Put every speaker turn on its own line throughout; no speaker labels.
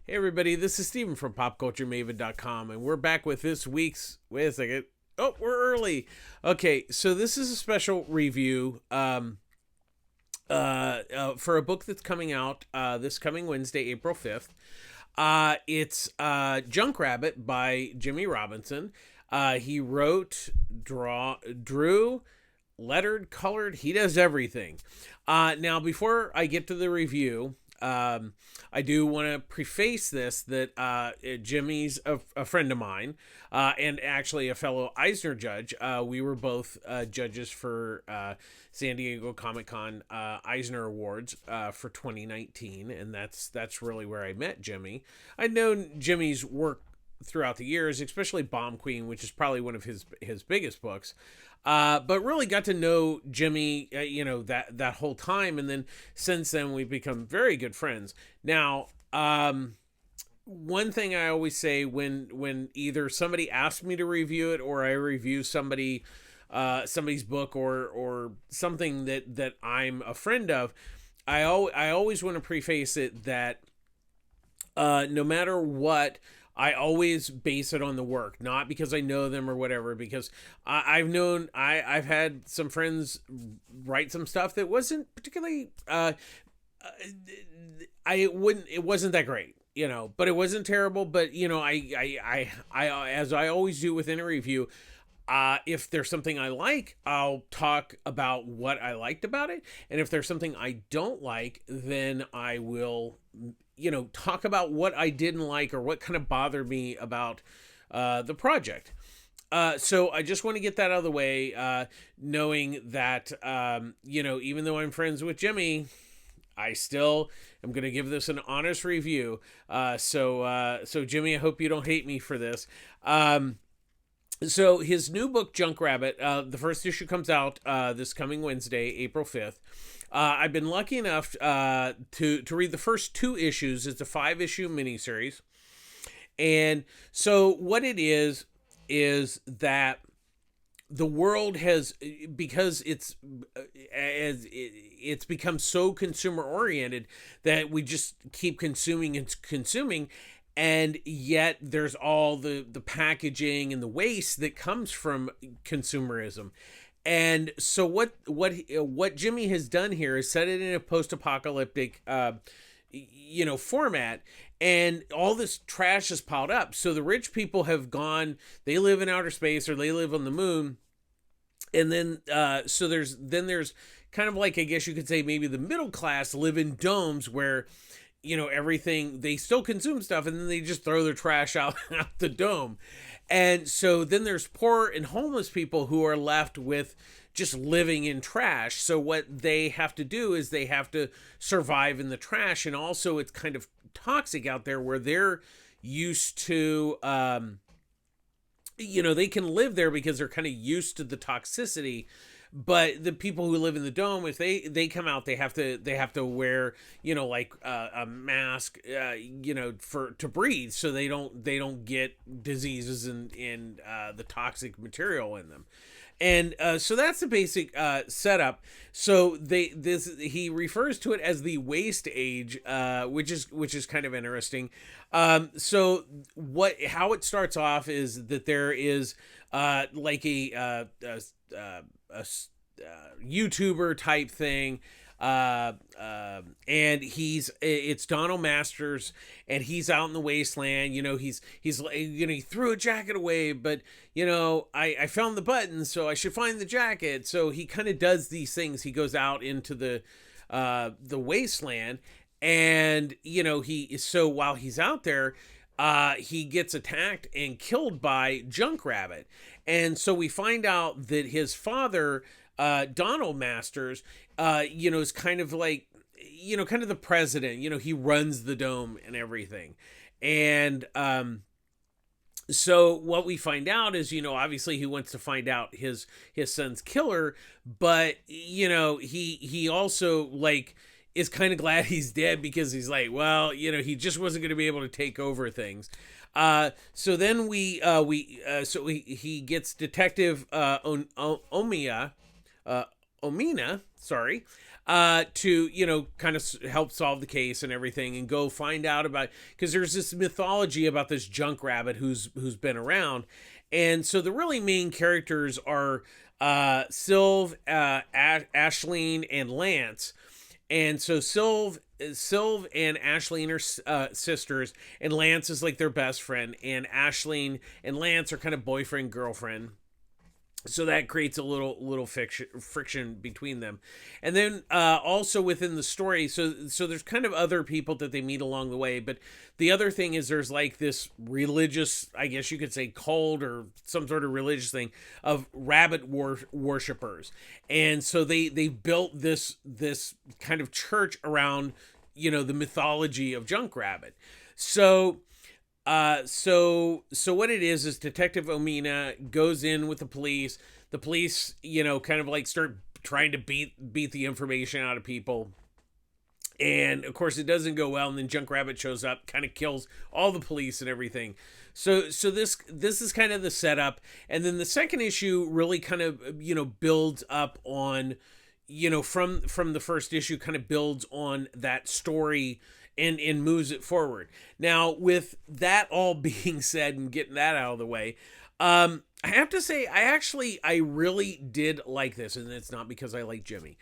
Hey everybody, this is Steven from PopCultureMaven.com, and we're back with this week's. Wait a second. Oh, we're early. Okay, so this is a special review for a book that's coming out this coming Wednesday, April 5th. It's Junkrabbit by Jimmy Robinson. He wrote, drew, lettered, colored. He does everything. Now, before I get to the review, I do want to preface this that Jimmy's a friend of mine and actually a fellow Eisner judge. We were both judges for San Diego Comic Con Eisner Awards for 2019, and that's really where I met Jimmy. I'd known Jimmy's work throughout the years, especially Bomb Queen, which is probably one of his biggest books. But really got to know Jimmy, that whole time, and then since then we've become very good friends. Now, one thing I always say when either somebody asks me to review it or I review somebody's book or something that I'm a friend of, I always want to preface it that no matter what, I always base it on the work, not because I know them or whatever. Because I've had some friends write some stuff that wasn't particularly, it wasn't that great, but it wasn't terrible. But as I always do within a review, if there's something I like, I'll talk about what I liked about it. And if there's something I don't like, then I will, talk about what I didn't like or what kind of bothered me about the project. So I just want to get that out of the way, knowing that, even though I'm friends with Jimmy, I still am going to give this an honest review. So Jimmy, I hope you don't hate me for this. So his new book, Junkrabbit, the first issue comes out this coming Wednesday, April 5th. I've been lucky enough to read the first two issues. It's a 5-issue miniseries. And so what it is that the world has, because it's become so consumer oriented that we just keep consuming and consuming. And yet there's all the packaging and the waste that comes from consumerism. And so what Jimmy has done here is set it in a post-apocalyptic format, and all this trash is piled up. So the rich people have gone, they live in outer space or they live on the moon. And then so there's kind of like, I guess you could say, maybe the middle class live in domes where everything, they still consume stuff and then they just throw their trash out the dome. And so then there's poor and homeless people who are left with just living in trash. So what they have to do is they have to survive in the trash. And also it's kind of toxic out there where they're used to, they can live there because they're kind of used to the toxicity. But the people who live in the dome, if they come out, they have to wear, a mask, to breathe, so they don't get diseases and the toxic material in them. And so that's the basic setup. So he refers to it as the waste age, which is kind of interesting. So how it starts off is that there is like a YouTuber type thing, and it's Donald Masters, and he's out in the wasteland. He threw a jacket away, but I found the button, so I should find the jacket. So he kind of does these things. He goes out into the wasteland, and so while he's out there, he gets attacked and killed by Junkrabbit. And so we find out that his father, Donald Masters, is kind of like, kind of the president. He runs the dome and everything. And so what we find out is, obviously he wants to find out his son's killer, but he also is kind of glad he's dead, because he's like, well, he just wasn't going to be able to take over things. So then he gets Detective Omiya, Omina, sorry, to, you know, kind of help solve the case and everything, and go find out about, because there's this mythology about this junk rabbit who's been around. And so the really main characters are Sylve, Ashleen, and Lance. And so Sylve and Ashleen are sisters, and Lance is like their best friend, and Ashleen and Lance are kind of boyfriend girlfriend. So that creates a little friction between them. And then also within the story, so there's kind of other people that they meet along the way. But the other thing is, there's like this religious, I guess you could say, cult or some sort of religious thing of rabbit worshippers. And so they built this kind of church around, you know, the mythology of Junk Rabbit. So what it is Detective Omina goes in with the police. The police, you know, kind of like start trying to beat the information out of people. And of course it doesn't go well, and then Junk Rabbit shows up, kind of kills all the police and everything. So this is kind of the setup. And then the second issue really kind of, you know, builds up on, you know, from the first issue, kind of builds on that story and moves it forward. Now, with that all being said and getting that out of the way, I have to say, I really did like this, and it's not because I like Jimmy.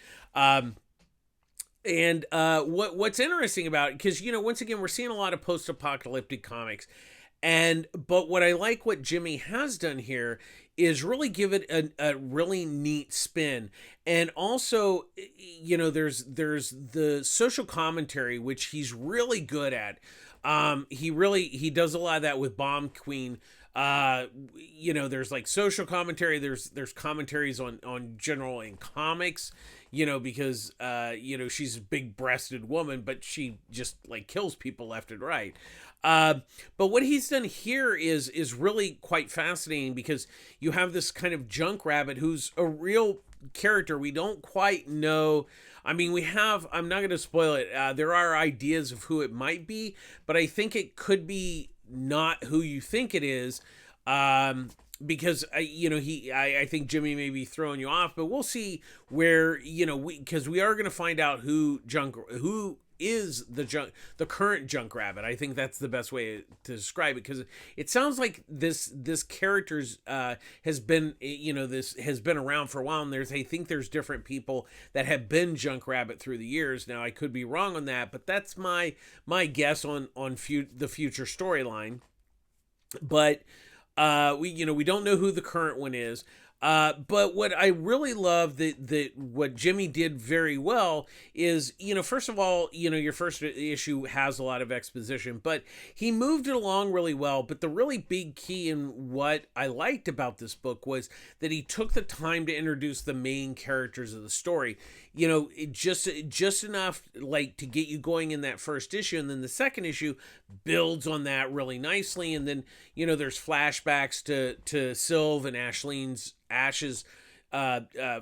What's interesting about it, because, you know, once again, we're seeing a lot of post-apocalyptic comics, but what I like what Jimmy has done here is really give it a really neat spin. And also, you know, there's the social commentary, which he's really good at. He does a lot of that with Bomb Queen. You know, there's like social commentary, there's commentaries on general in comics, you know, because you know, she's a big breasted woman, but she just like kills people left and right. But what he's done here is really quite fascinating, because you have this kind of Junk Rabbit who's a real character. We don't quite know. I mean, I'm not going to spoil it. There are ideas of who it might be, but I think it could be not who you think it is. Because you know, I think Jimmy may be throwing you off, but we'll see where, you know, because we are going to find out who is the current Junk Rabbit. I think that's the best way to describe it, because it sounds like this character's has been, you know, this has been around for a while, and I think there's different people that have been Junk Rabbit through the years. Now, I could be wrong on that, but that's my guess on the future storyline. But we don't know who the current one is. But what I really love that what Jimmy did very well is, you know, first of all, you know, your first issue has a lot of exposition, but he moved it along really well. But the really big key in what I liked about this book was that he took the time to introduce the main characters of the story. You know, just enough like to get you going in that first issue, and then the second issue builds on that really nicely. And then, you know, there's flashbacks to Sylve and Ash's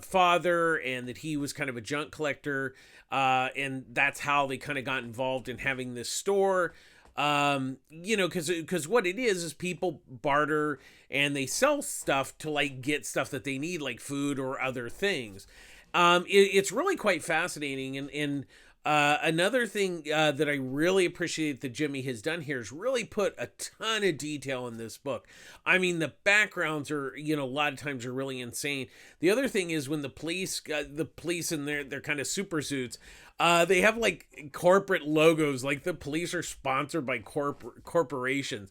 father, and that he was kind of a junk collector, and that's how they kind of got involved in having this store. You know, because what it is people barter and they sell stuff to like get stuff that they need, like food or other things. It's really quite fascinating. And another thing that I really appreciate that Jimmy has done here is really put a ton of detail in this book. I mean, the backgrounds are, you know, a lot of times are really insane. The other thing is when the police in their kind of super suits, they have like corporate logos, like the police are sponsored by corporations,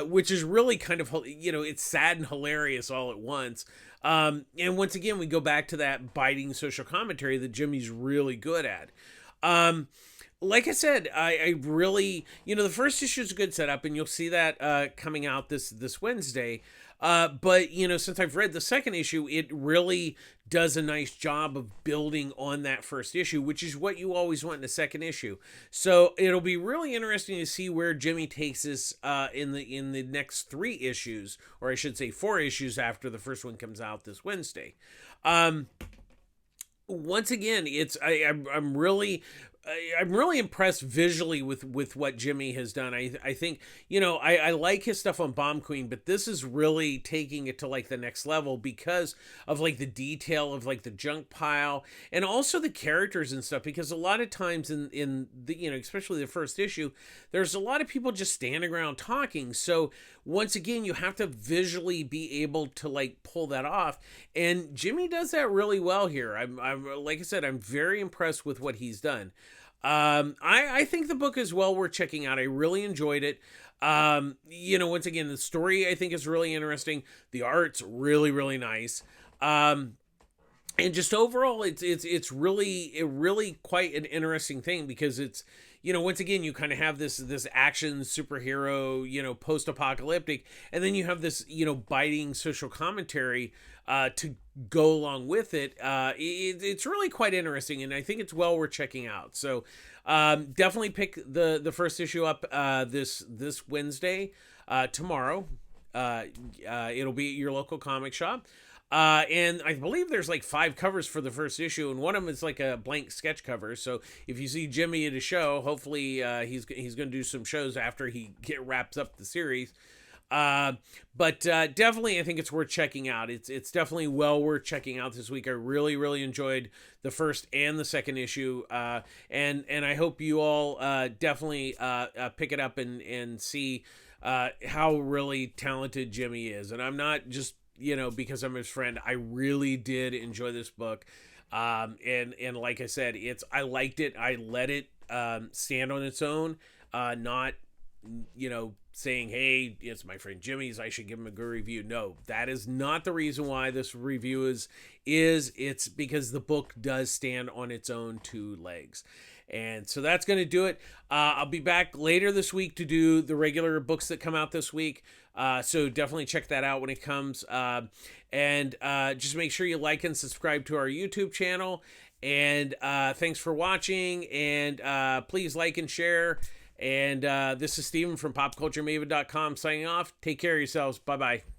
which is really kind of, you know, it's sad and hilarious all at once. And once again, we go back to that biting social commentary that Jimmy's really good at. Like I said, I really, you know, the first issue is a good setup, and you'll see that coming out this Wednesday. But, you know, since I've read the second issue, it really does a nice job of building on that first issue, which is what you always want in a second issue. So it'll be really interesting to see where Jimmy takes this in the next 3 issues, or I should say 4 issues after the first one comes out this Wednesday. Once again, I'm really I'm really impressed visually with what Jimmy has done. I think, you know, I like his stuff on Bomb Queen, but this is really taking it to like the next level because of like the detail of like the junk pile and also the characters and stuff. Because a lot of times in the, you know, especially the first issue, there's a lot of people just standing around talking. So once again, you have to visually be able to like pull that off, and Jimmy does that really well here. I'm like I said, I'm very impressed with what he's done. I think the book is well worth checking out. I really enjoyed it. You know, once again, the story I think is really interesting. The art's really, really nice. And just overall, it's really quite an interesting thing because it's, you know, once again, you kind of have this action superhero, you know, post-apocalyptic, and then you have this, you know, biting social commentary to go along with it. It's really quite interesting, and I think it's well worth checking out. So definitely pick the first issue up this Wednesday, tomorrow. It'll be at your local comic shop. And I believe there's like 5 covers for the first issue, and one of them is like a blank sketch cover. So if you see Jimmy at a show, hopefully he's going to do some shows after he wraps up the series. But definitely, I think it's worth checking out. It's definitely well worth checking out this week. I really enjoyed the first and the second issue, and I hope you all definitely pick it up and see how really talented Jimmy is. And I'm not just, you know, because I'm his friend. I really did enjoy this book. And like I said, I liked it. I let it stand on its own, not, you know, saying, hey, it's my friend Jimmy's, I should give him a good review. No, that is not the reason why this review is it's because the book does stand on its own 2 legs. And so that's going to do it. I'll be back later this week to do the regular books that come out this week. So definitely check that out when it comes. And just make sure you like and subscribe to our YouTube channel. And thanks for watching. And please like and share. And this is Steven from PopCultureMaven.com signing off. Take care of yourselves. Bye-bye.